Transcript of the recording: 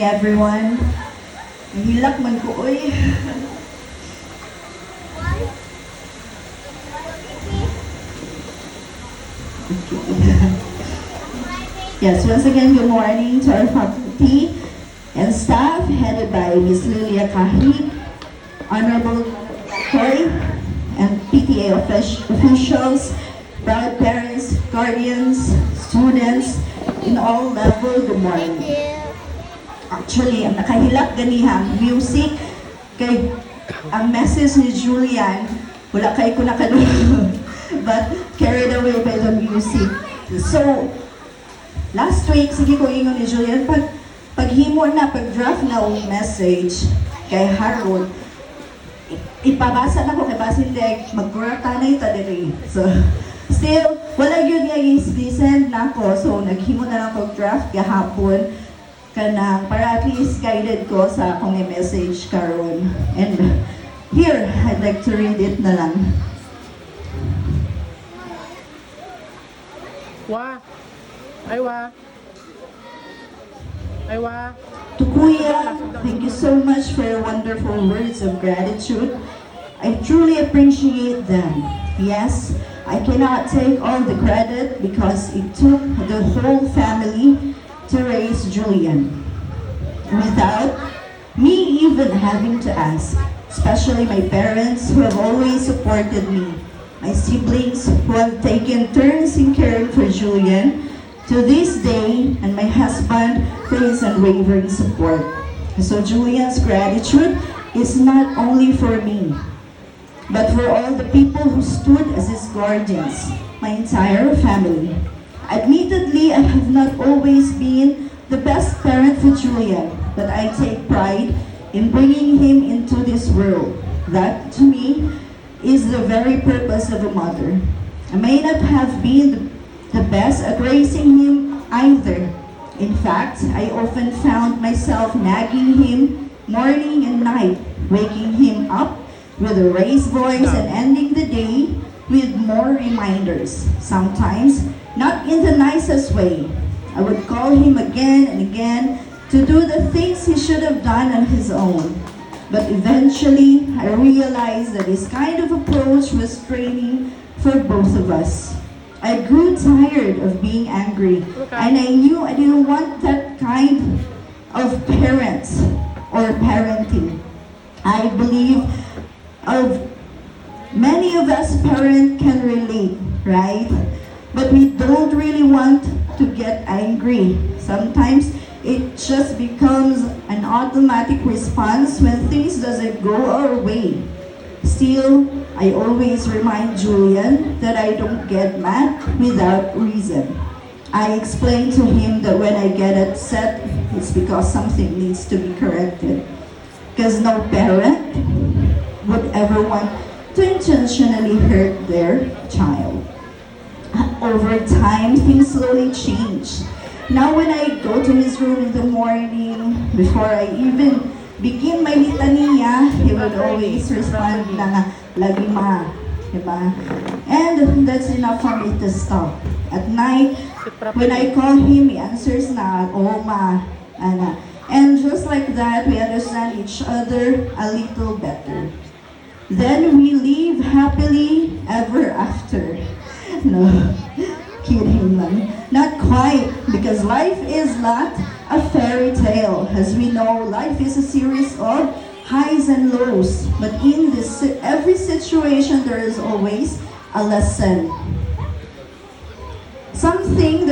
morning, everyone. Nahilak man ko, oy. Yes, once again, good morning to our faculty and staff headed by Ms. Lilia Kahig, Honorable Koy, and PTA officials, proud parents, guardians, students, in all levels, good morning. Actually, ang nakahilak ganihan, music, kay ang message ni Julian, wala kay ko nakanood, but carried away by the music. So, last week, sige ko ingon ni Julian, paghimo na, pag-draft na ang message kay Harold, ipabasa na ko kay Basildeg, mag-kurata na ito diri. So, still, wala yun nga i-send na ko. So, naghimo na lang pag-draft kahapon kanang para at least guided ko sa akong message karon. And here, I'd like to read it na lang. Aywa. To Kuya, thank you so much for your wonderful words of gratitude. I truly appreciate them. Yes, I cannot take all the credit because it took the whole family to raise Julian. Without me even having to ask, especially my parents who have always supported me, my siblings who have taken turns in caring for Julian, to this day, and my husband for his unwavering support. So Julian's gratitude is not only for me, but for all the people who stood as his guardians, my entire family. Admittedly, I have not always been the best parent for Julian, but I take pride in bringing him into this world. That, to me, is the very purpose of a mother. I may not have been the best at raising him either. In fact, I often found myself nagging him morning and night, waking him up with a raised voice and ending the day with more reminders. Sometimes, not in the nicest way. I would call him again and again to do the things he should have done on his own. But eventually, I realized that this kind of approach was draining for both of us. I grew tired of being angry, and I knew I didn't want that kind of parents or parenting. I believe many of us parents can relate, right? But we don't really want to get angry. Sometimes it just becomes an automatic response when things doesn't go our way. Still, I always remind Julian that I don't get mad without reason. I explain to him that when I get upset, it's because something needs to be corrected. Because no parent would ever want to intentionally hurt their child. Over time, things slowly change. Now when I go to his room in the morning, before I even begin my litania, he would always respond na lagi ma, diba? And that's enough for me to stop. At night, when I call him, he answers na, oh ma, ana. And just like that, we understand each other a little better. Then we live happily ever after. No, kidding lang. Not quite, because life is not a fairy tale. As we know, life is a series of highs and lows. But in every situation, there is always a lesson. Something that